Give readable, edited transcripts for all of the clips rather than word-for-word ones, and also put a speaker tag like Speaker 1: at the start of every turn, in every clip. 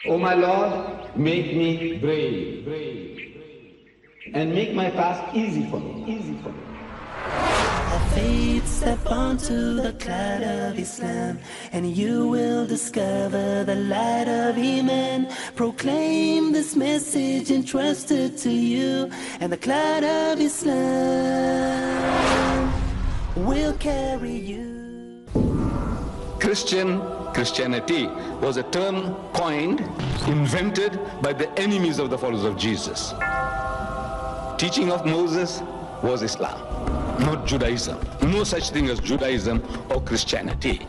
Speaker 1: O my Lord, make me brave, and make my task easy for me.
Speaker 2: Have faith, step onto the cloud of Islam, and you will discover the light of Iman. Proclaim this message entrusted to you, and the cloud of Islam will carry you.
Speaker 3: Christianity was a term coined, invented by the enemies of the followers of Jesus. Teaching of Moses was Islam, not Judaism. No such thing as Judaism or Christianity.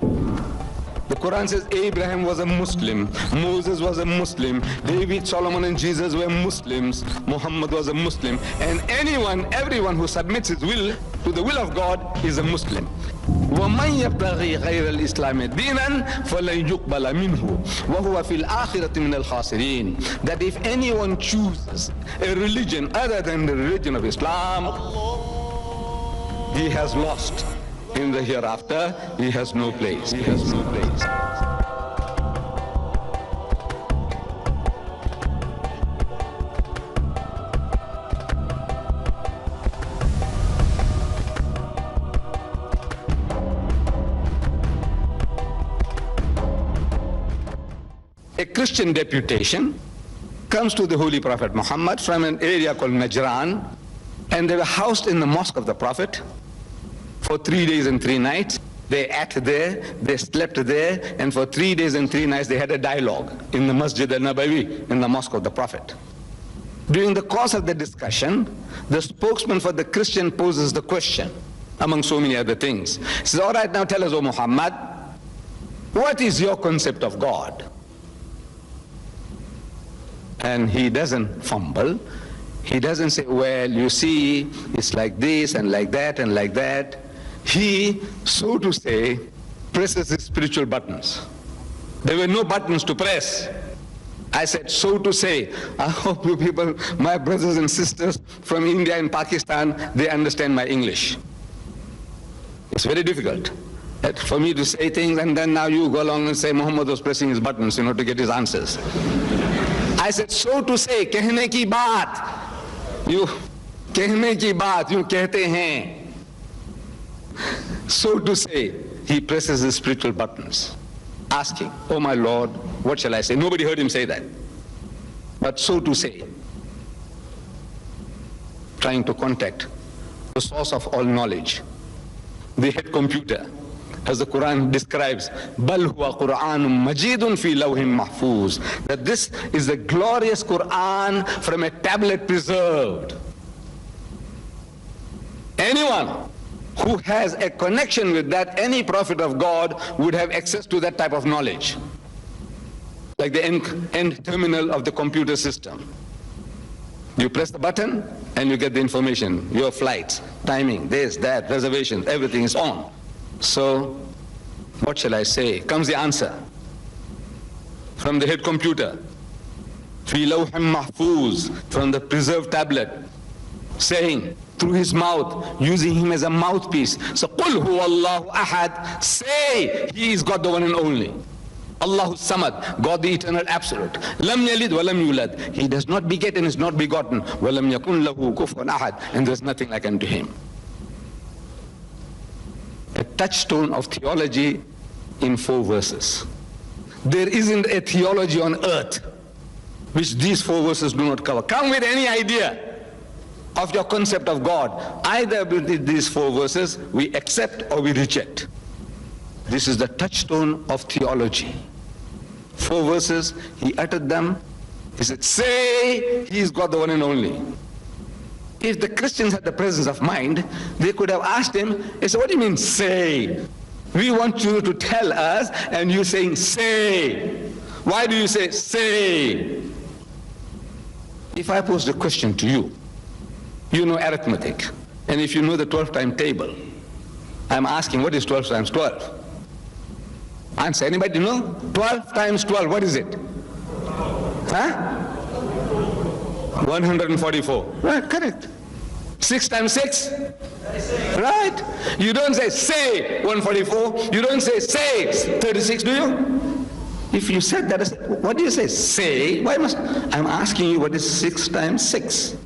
Speaker 3: The Quran says Abraham was a Muslim, Moses was a Muslim, David, Solomon and Jesus were Muslims, Muhammad was a Muslim, and everyone who submits his will to the will of God is a Muslim. وَمَنْ يَبْتَغِي غَيْرَ الْإِسْلَامِ دِينًا فَلَنْ يُقْبَلَ مِنْهُ وَهُوَ فِي الْآخِرَةِ مِنَ الْخَاسِرِينَ. That if anyone chooses a religion other than the religion of Islam, he has lost. In the hereafter, he has no place. He has no place. A Christian deputation comes to the Holy Prophet Muhammad from an area called Najran, and they were housed in the mosque of the Prophet for 3 days and 3 nights. They ate there, they slept there, and for 3 days and 3 nights they had a dialogue in the Masjid al-Nabawi, in the mosque of the Prophet. During the course of the discussion, the spokesman for the Christian poses the question, among so many other things. He says, all right, now tell us, O Muhammad, what is your concept of God? And he doesn't fumble. He doesn't say, well, you see, it's like this and like that and like that. He, so to say, presses his spiritual buttons. There were no buttons to press. I said, so to say. I hope you people, my brothers and sisters from India and Pakistan, they understand my English. It's very difficult for me to say things, and then now you go along and say Muhammad was pressing his buttons, to get his answers. I said, so to say, कहने की बात, you कहने की बात, you कहते हैं. So to say, he presses his spiritual buttons, asking, oh my Lord, what shall I say? Nobody heard him say that. But so to say, trying to contact the source of all knowledge, the head computer, as the Quran describes, بَلْ هُوَ قُرْآنٌ مَجِيدٌ فِي لَوْحٍ مَحْفُوظٍ, that this is the glorious Quran from a tablet preserved. Anyone who has a connection with that, any prophet of God would have access to that type of knowledge, like the end terminal of the computer system. You press the button and you get the information, your flights, timing, this, that, reservations, everything is on. So, what shall I say? Comes the answer from the head computer, fi lawhin mahfuz, from the preserved tablet, saying through his mouth, using him as a mouthpiece. So, qul huwa Allahu ahad, say he is God the one and only. Allahu samad, God the eternal absolute. Lam yalid wa lam yulad, he does not beget and is not begotten. Wa lam yakun lahu kufuwan ahad, and there is nothing like unto him. A touchstone of theology in 4 verses. There isn't a theology on earth which these 4 verses do not cover. Come with any idea of your concept of God. Either with these 4 verses we accept or we reject. This is the touchstone of theology. 4 verses, he uttered them. He said, say he is God the one and only. If the Christians had the presence of mind, they could have asked him, they said, what do you mean say? We want you to tell us, and you're saying say. Why do you say say? If I pose the question to you, you know arithmetic, and if you know the 12 time table, I'm asking, what is 12 times 12? Answer, anybody know? 12 times 12, what is it? Huh? 144. Right, correct. 6 times 6? Right. You don't say 144. You don't say 36, do you? If you said that, what do you say? Say. Why must I'm asking you what is 6 times 6?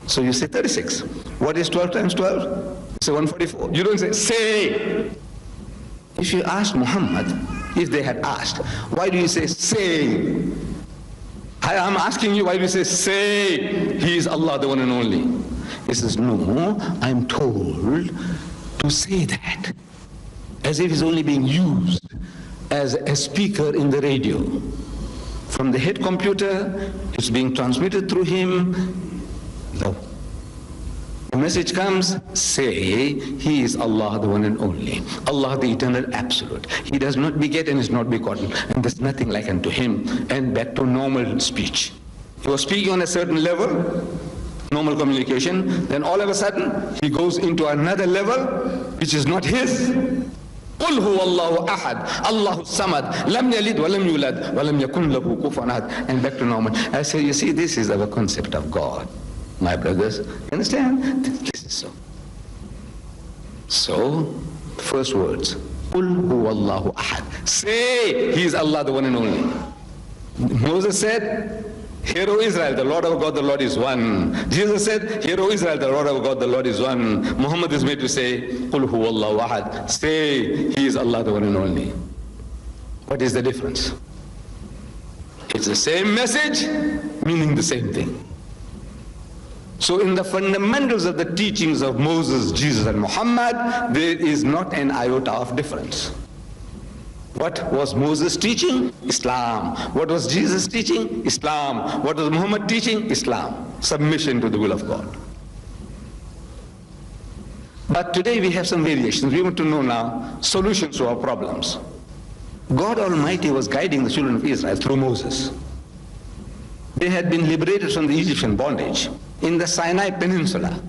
Speaker 3: So you say 36. What is 12 times 12? Say 144. You don't say. If you ask Muhammad, if they had asked, why do you say? I am asking you, why do you say? He is Allah, the one and only. He says, no, I'm told to say that. As if he's only being used as a speaker in the radio. From the head computer, it's being transmitted through him. No. The message comes, say, He is Allah, the one and only. Allah, the eternal absolute. He does not beget and is not begotten. And there's nothing like unto Him. And back to normal speech. He was speaking on a certain level, normal communication. Then all of a sudden, he goes into another level, which is not his. قل هو الله أحد الله الصمد لم يلد ولم يولد ولم يكن له كفوا أحد. And back to normal. I say, you see, this is our concept of God. My brothers, you understand? This is so. So, first words. قل هو الله أحد. Say, He is Allah, the one and only. Moses said, Hear, O Israel, the Lord our God, the Lord is one. Jesus said, Hear, O Israel, the Lord our God, the Lord is one. Muhammad is made to say, قل هو الله أحد. Say, He is Allah, the one and only. What is the difference? It's the same message, meaning the same thing. So in the fundamentals of the teachings of Moses, Jesus, and Muhammad, there is not an iota of difference. What was Moses teaching? Islam. What was Jesus teaching? Islam. What was Muhammad teaching? Islam. Submission to the will of God. But today we have some variations. We want to know now solutions to our problems. God Almighty was guiding the children of Israel through Moses. They had been liberated from the Egyptian bondage in the Sinai Peninsula.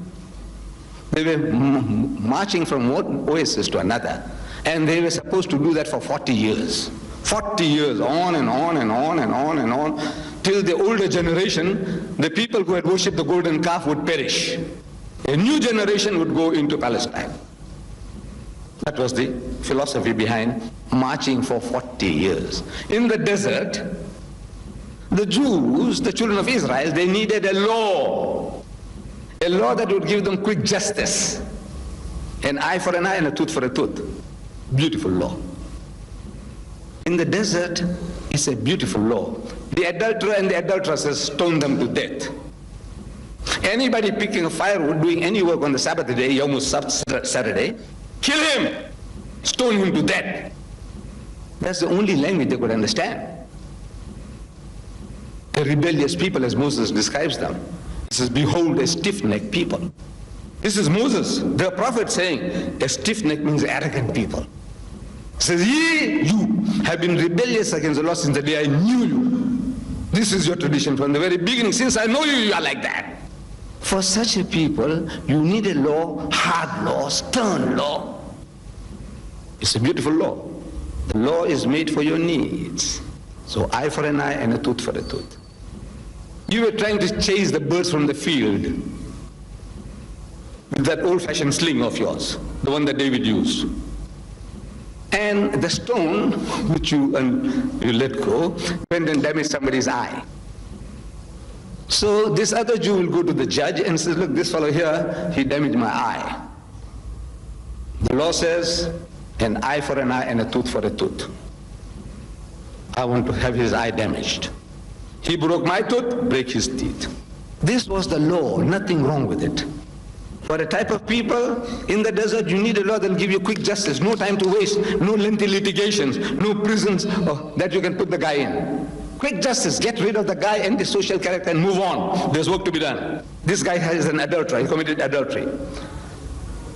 Speaker 3: They were marching from one oasis to another, and they were supposed to do that for 40 years. 40 years, on and on and on and on and on, till the older generation, the people who had worshipped the golden calf would perish. A new generation would go into Palestine. That was the philosophy behind marching for 40 years. In the desert, the Jews, the children of Israel, they needed a law that would give them quick justice. An eye for an eye and a tooth for a tooth. Beautiful law. In the desert, it's a beautiful law. The adulterer and the adulteresses stone them to death. Anybody picking a firewood, doing any work on the Sabbath day, Yom Saturday, kill him, stone him to death. That's the only language they could understand. A rebellious people, as Moses describes them. He says, behold, a stiff-necked people. This is Moses, the prophet, saying, a stiff-necked means arrogant people. He says, you have been rebellious against the Lord since the day I knew you. This is your tradition from the very beginning. Since I know you, you are like that. For such a people, you need a law, hard law, stern law. It's a beautiful law. The law is made for your needs. So eye for an eye and a tooth for a tooth. You were trying to chase the birds from the field with that old-fashioned sling of yours, the one that David used. And the stone, which you let go, went and damaged somebody's eye. So this other Jew will go to the judge and says, look, this fellow here, he damaged my eye. The law says, an eye for an eye and a tooth for a tooth. I want to have his eye damaged. He broke my tooth, break his teeth. This was the law, nothing wrong with it. For a type of people in the desert, you need a law that will give you quick justice, no time to waste, no lengthy litigations, no prisons that you can put the guy in. Quick justice, get rid of the guy and the social character and move on. There's work to be done. This guy has an adultery, he committed adultery.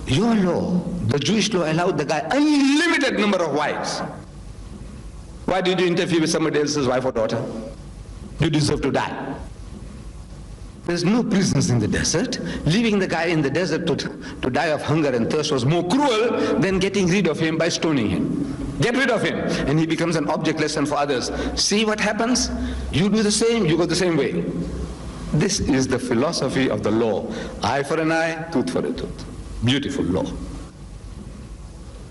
Speaker 3: Your law, the Jewish law, allowed the guy unlimited number of wives. Why did you interfere with somebody else's wife or daughter? You deserve to die. There's no prisons in the desert. Leaving the guy in the desert to die of hunger and thirst was more cruel than getting rid of him by stoning him. Get rid of him, and he becomes an object lesson for others. See what happens? You do the same, you go the same way. This is the philosophy of the law. Eye for an eye, tooth for a tooth. Beautiful law.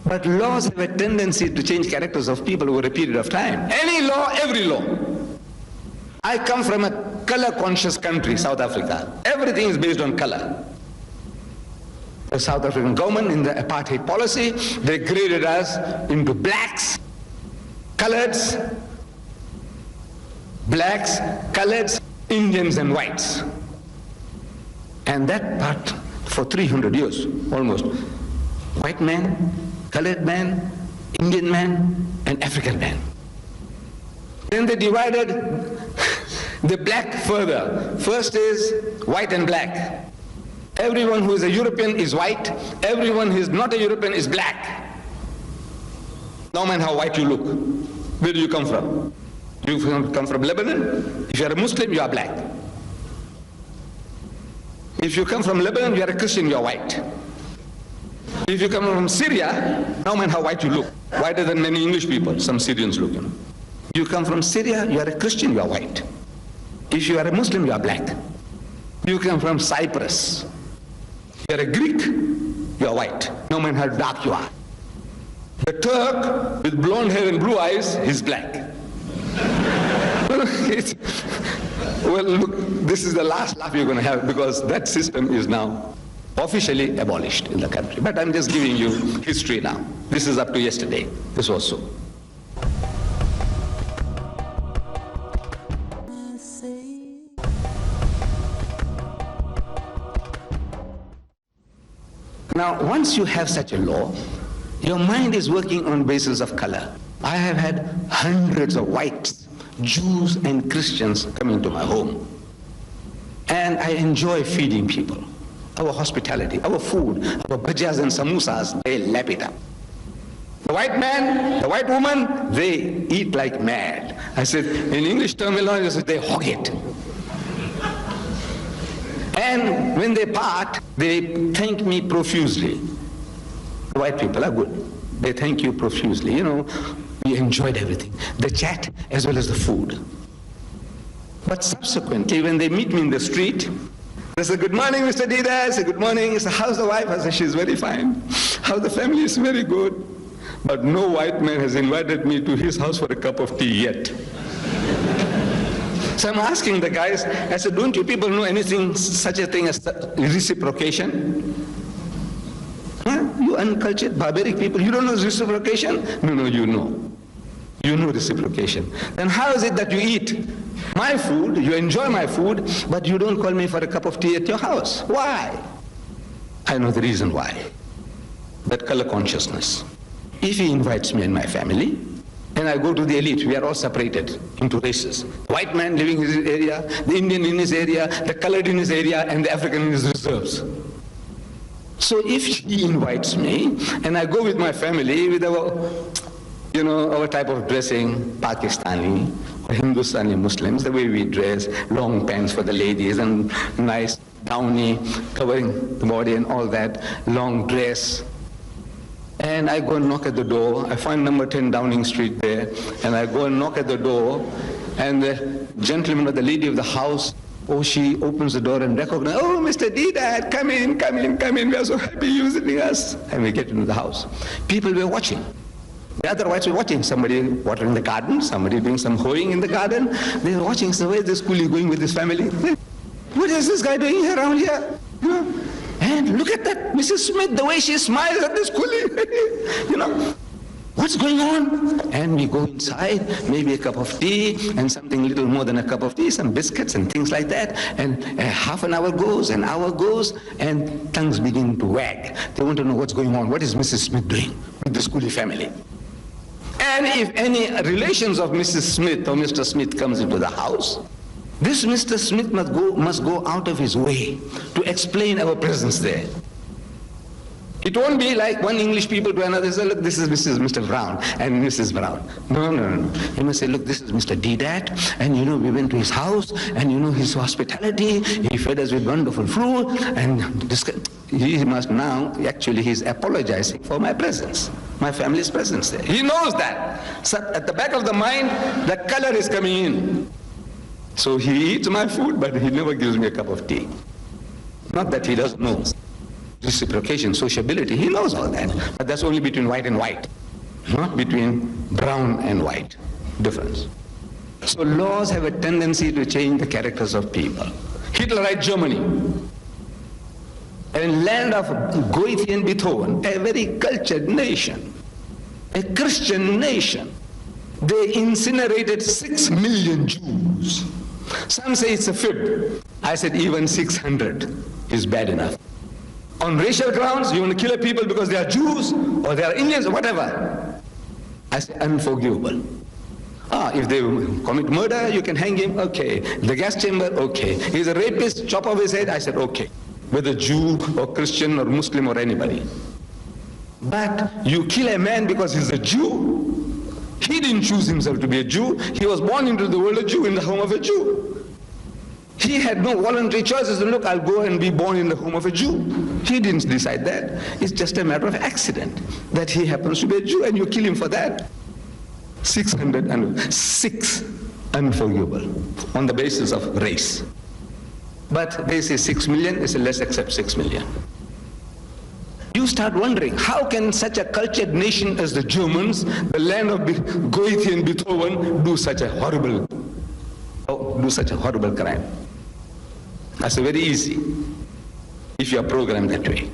Speaker 3: But laws have a tendency to change characters of people over a period of time. Any law, every law. I come from a color-conscious country, South Africa. Everything is based on color. The South African government, in the apartheid policy, they graded us into blacks, coloreds, Indians and whites. And that part for 300 years, almost. White man, colored man, Indian man, and African man. Then they divided the black further. First is white and black. Everyone who is a European is white. Everyone who is not a European is black. No matter how white you look. Where do you come from? You come from Lebanon? If you are a Muslim, you are black. If you come from Lebanon, you are a Christian, you are white. If you come from Syria, no matter how white you look, whiter than many English people, some Syrians look, you know. You come from Syria, you are a Christian, you are white. If you are a Muslim, you are black. You come from Cyprus, you are a Greek, you are white, no matter how dark you are. The Turk with blonde hair and blue eyes, he's black. Well, look, this is the last laugh you're going to have, because that system is now officially abolished in the country. But I'm just giving you history now. This is up to yesterday. This was so. Now, once you have such a law, your mind is working on basis of color. I have had hundreds of whites, Jews and Christians coming to my home. And I enjoy feeding people. Our hospitality, our food, our bhajias and samosas, they lap it up. The white man, the white woman, they eat like mad. I said, in English terminology, I said, they hog it. And when they part, they thank me profusely. The white people are good. They thank you profusely. You know, we enjoyed everything, the chat as well as the food. But subsequently, when they meet me in the street, they say, good morning, Mr. Dida. I say, good morning. He said, how's the wife? I say, she's very fine. How's the family? Is very good. But no white man has invited me to his house for a cup of tea yet. So I'm asking the guys, I said, don't you people know anything, such a thing as reciprocation? Huh? You uncultured, barbaric people, you don't know reciprocation? No, you know. You know reciprocation. Then how is it that you eat my food, you enjoy my food, but you don't call me for a cup of tea at your house? Why? I know the reason why. That color consciousness. If he invites me and my family, and I go to the elite, we are all separated into races. The white man living in his area, the Indian in his area, the colored in his area, and the African in his reserves. So if he invites me, and I go with my family with our type of dressing, Pakistani or Hindustani Muslims, the way we dress, long pants for the ladies and nice downy covering the body and all that, long dress. And I go and knock at the door. I find number 10 Downing Street there, and I go and knock at the door, and the gentleman or the lady of the house, she opens the door and recognizes, oh, Mr. Dida, come in, we are so happy you're visiting us. And we get into the house. People were watching. The other whites were watching, somebody watering the garden, somebody doing some hoeing in the garden. They were watching, so where is this coolie going with his family? What is this guy doing around here? You know? And look at that, Mrs. Smith, the way she smiles at this coolie. You know, what's going on? And we go inside, maybe a cup of tea, and something little more than a cup of tea, some biscuits and things like that. And half an hour goes, an hour goes, and tongues begin to wag. They want to know what's going on. What is Mrs. Smith doing with this coolie family? And if any relations of Mrs. Smith or Mr. Smith comes into the house, this Mr. Smith must go out of his way to explain our presence there. It won't be like one English people to another say, look, this is Mr. Brown and Mrs. Brown. No. He must say, look, this is Mr. Didat, and we went to his house, and his hospitality, he fed us with wonderful food, and he must now, actually he's apologizing for my presence, my family's presence there. He knows that. So at the back of the mind, the color is coming in. So he eats my food, but he never gives me a cup of tea. Not that he doesn't know. reciprocation, sociability. He knows all that. But that's only between white and white, not between brown and white. Difference. So laws have a tendency to change the characters of people. Hitlerite Germany, a land of Goethe and Beethoven, a very cultured nation, a Christian nation. They incinerated 6 million Jews. Some say it's a fib. I said even 600 is bad enough. On racial grounds, you want to kill people because they are Jews or they are Indians or whatever. I say unforgivable. If they commit murder, you can hang him, okay. The gas chamber, okay. He's a rapist, chop off his head, I said okay. Whether Jew or Christian or Muslim or anybody. But you kill a man because he's a Jew. He didn't choose himself to be a Jew. He was born into the world a Jew in the home of a Jew. He had no voluntary choices. Look, I'll go and be born in the home of a Jew. He didn't decide that. It's just a matter of accident that he happens to be a Jew and you kill him for that. 606 unforgivable on the basis of race. But they say 6 million, they say let's accept 6 million. You start wondering, how can such a cultured nation as the Germans, the land of Goethe and Beethoven, do such a horrible crime? That's very easy if you are programmed that way.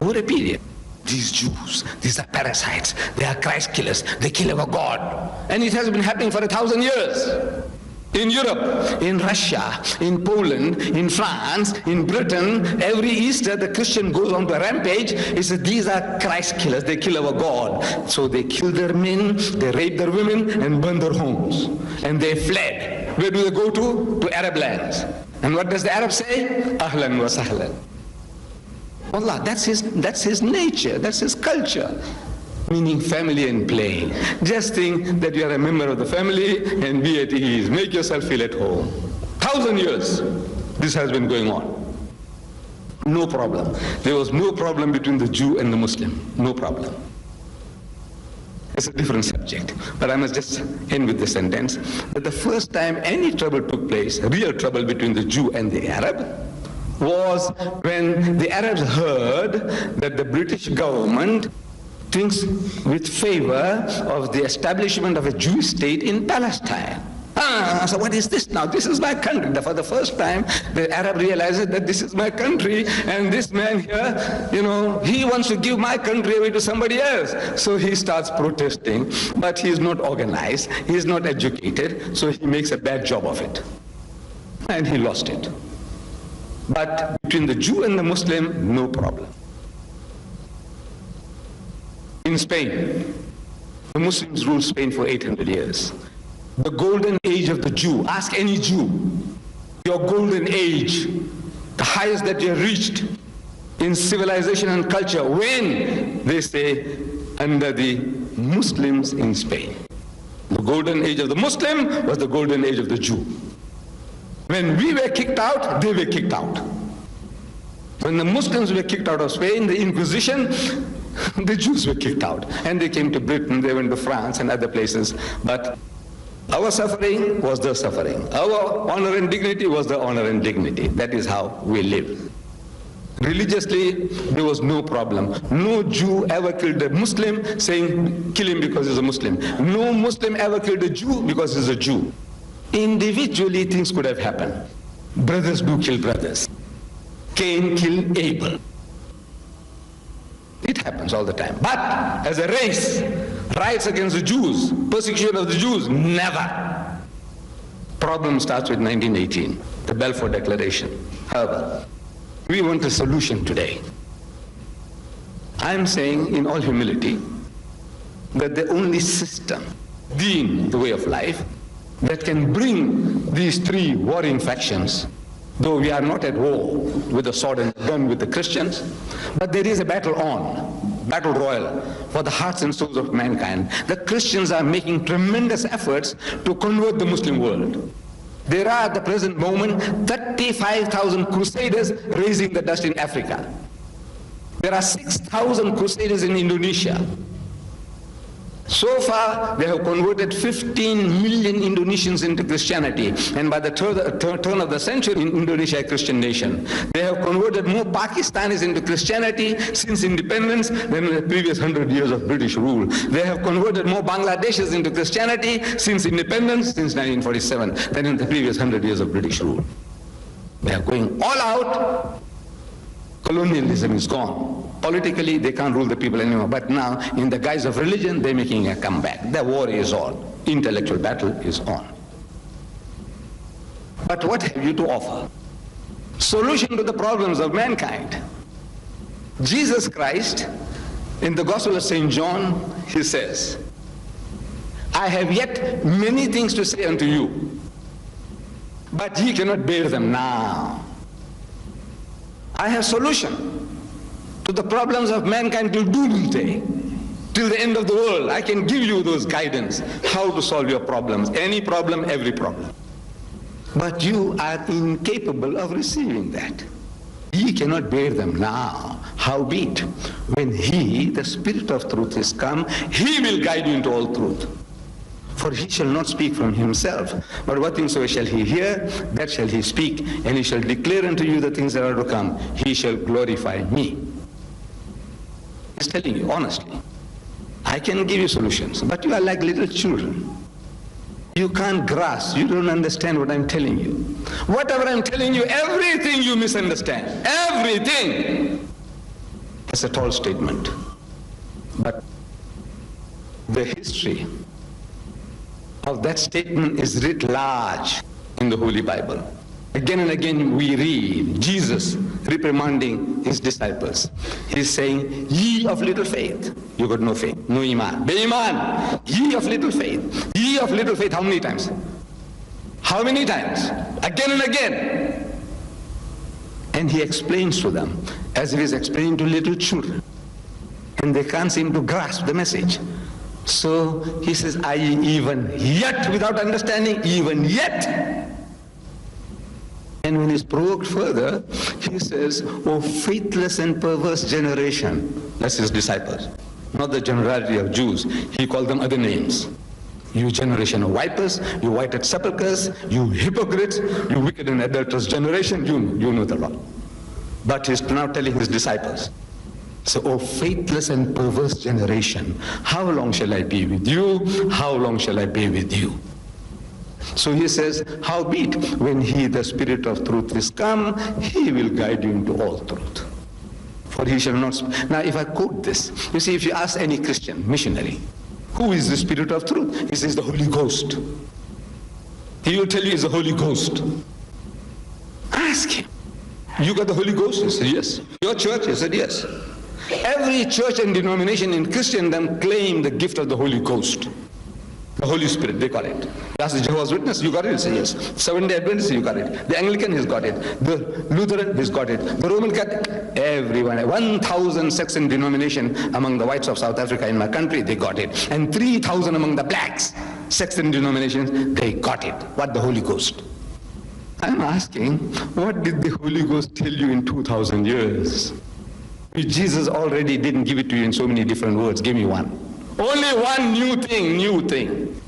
Speaker 3: Over a period, these Jews, these are parasites, they are Christ killers, they kill our God. And it has been happening for 1,000 years. In Europe, in Russia, in Poland, in France, in Britain, every Easter the Christian goes on to a rampage. He says, these are Christ killers, they kill our God. So they kill their men, they rape their women, and burn their homes. And they fled. Where do they go to? To Arab lands. And what does the Arab say? Ahlan wa sahlan. Allah, that's his nature, that's his culture. Meaning family and playing. Just think that you are a member of the family and be at ease. Make yourself feel at home. 1,000 years this has been going on. No problem. There was no problem between the Jew and the Muslim. No problem. It's a different subject. But I must just end with the sentence that the first time any trouble took place, real trouble between the Jew and the Arab, was when the Arabs heard that the British government thinks with favor of the establishment of a Jewish state in Palestine. So what is this now? This is my country. For the first time, the Arab realizes that this is my country, and this man here, he wants to give my country away to somebody else. So he starts protesting, but he is not organized, he is not educated, so he makes a bad job of it. And he lost it. But between the Jew and the Muslim, no problem. In Spain, the Muslims ruled Spain for 800 years. The golden age of the Jew. Ask any Jew, your golden age, the highest that you have reached in civilization and culture, when? They say, under the Muslims in Spain. The golden age of the Muslim was the golden age of the Jew. When we were kicked out, they were kicked out. When the Muslims were kicked out of Spain, the Inquisition, the Jews were kicked out. And they came to Britain, they went to France and other places. But our suffering was their suffering. Our honor and dignity was their honor and dignity. That is how we live. Religiously, there was no problem. No Jew ever killed a Muslim saying, kill him because he's a Muslim. No Muslim ever killed a Jew because he's a Jew. Individually, things could have happened. Brothers do kill brothers. Cain killed Abel. It happens all the time. But as a race, riots against the Jews, persecution of the Jews, never. Problem starts with 1918, the Balfour Declaration. However, we want a solution today. I'm saying in all humility that the only system, deen, the way of life, that can bring these three warring factions, though we are not at war with the sword and gun with the Christians, but there is a battle on, battle royal, for the hearts and souls of mankind. The Christians are making tremendous efforts to convert the Muslim world. There are at the present moment 35,000 crusaders raising the dust in Africa. There are 6,000 crusaders in Indonesia. So far, they have converted 15 million Indonesians into Christianity. And by the turn of the century, in Indonesia, a Christian nation. They have converted more Pakistanis into Christianity since independence than in the previous 100 years of British rule. They have converted more Bangladeshis into Christianity since independence, since 1947, than in the previous 100 years of British rule. They are going all out. Colonialism is gone. Politically, they can't rule the people anymore. But now, in the guise of religion, they're making a comeback. The war is on. Intellectual battle is on. But what have you to offer? Solution to the problems of mankind. Jesus Christ, in the Gospel of St. John, he says, I have yet many things to say unto you, but ye cannot bear them now. I have solution to the problems of mankind till doomsday, till the end of the world. I can give you those guidance, how to solve your problems, any problem, every problem. But you are incapable of receiving that. Ye cannot bear them now. Howbeit, when he, the Spirit of truth, is come, he will guide you into all truth. For he shall not speak from himself, but what things soever shall he hear, that shall he speak, and he shall declare unto you the things that are to come. He shall glorify me. He's telling you honestly, I can give you solutions, but you are like little children. You can't grasp, you don't understand what I'm telling you. Whatever I'm telling you, everything you misunderstand. Everything. That's a tall statement. But the history of that statement is writ large in the Holy Bible. Again and again we read Jesus reprimanding his disciples. He's saying, ye of little faith. You got no faith, no iman. Be-iman, ye of little faith. Ye of little faith, how many times? How many times? Again and again. And he explains to them as if he's explaining to little children. And they can't seem to grasp the message. So he says, I even yet, without understanding, even yet. And when he's provoked further, he says, O faithless and perverse generation. That's his disciples, not the generality of Jews. He called them other names. You generation of vipers, you whited sepulchres, you hypocrites, you wicked and adulterous generation, you know the law. But he's now telling his disciples, so, O faithless and perverse generation, how long shall I be with you? How long shall I be with you? So he says, howbeit, when he, the Spirit of truth, is come, he will guide you into all truth. For he shall not... Now, if I quote this, you see, if you ask any Christian missionary, who is the Spirit of truth? He says, the Holy Ghost. He will tell you it's the Holy Ghost. Ask him. You got the Holy Ghost? He said, yes. Your church? He said, yes. Every church and denomination in Christendom claim the gift of the Holy Ghost. The Holy Spirit, they call it. That's the Jehovah's Witness, you got it? Say yes. Seventh-day Adventist, you got it. The Anglican has got it. The Lutheran has got it. The Roman Catholic, everyone. 1,000 sects and denomination among the whites of South Africa in my country, they got it. And 3,000 among the blacks, sects and denominations, they got it. What? The Holy Ghost. I'm asking, what did the Holy Ghost tell you in 2,000 years? Jesus already didn't give it to you in so many different words. Give me one. Only one new thing.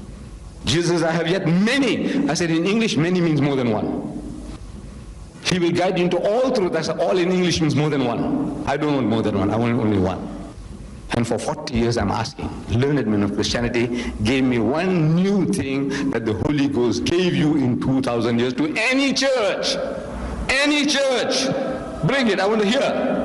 Speaker 3: Jesus, I have yet many. I said in English, many means more than one. He will guide you into all truth. I said all in English means more than one. I don't want more than one. I want only one. And for 40 years I'm asking, learned men of Christianity gave me one new thing that the Holy Ghost gave you in 2,000 years to any church. Any church. Bring it, I want to hear.